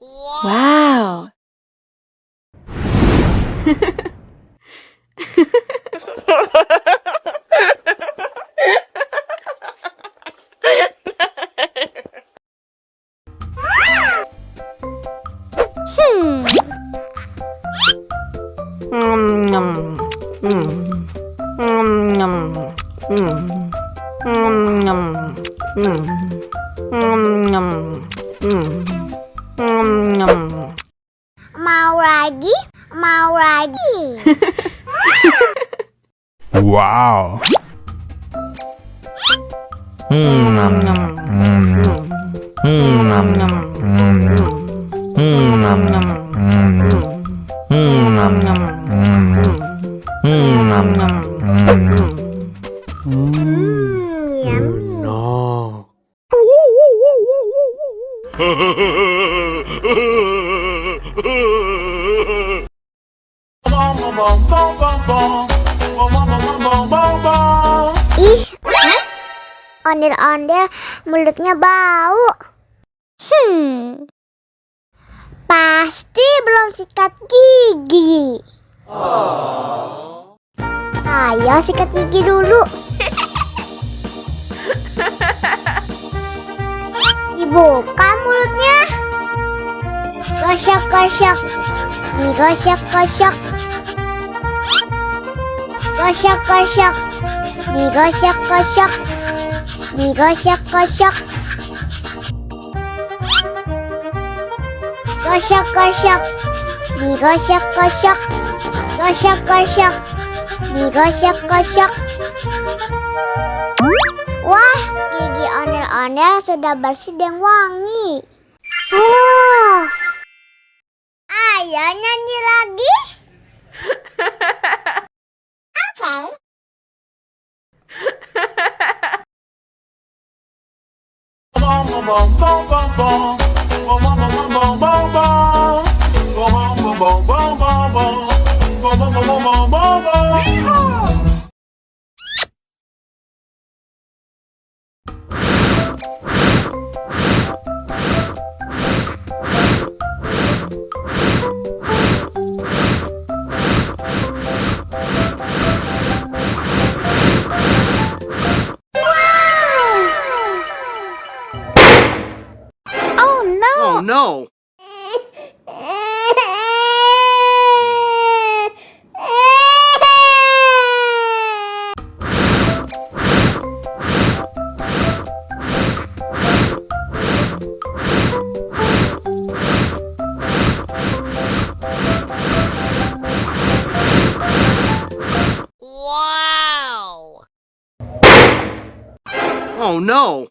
Wow. Mau lagi? Mau lagi? Wow. No. Ih, ondel-ondel mulutnya bau. Pasti belum sikat gigi. Ayo sikat gigi dulu. Dibuka mulutnya. Gosok-gosok. Digosok-gosok. Gosok-gosok. Digosok-gosok. Digosok-gosok. Gosok-gosok. Digosok-gosok. Gosok-gosok. Digosok-gosok. Wah, gigi ondel-ondel sudah bersih dan wangi. Oh, ayo nyanyi lagi. Oke. Oh no. Oh no.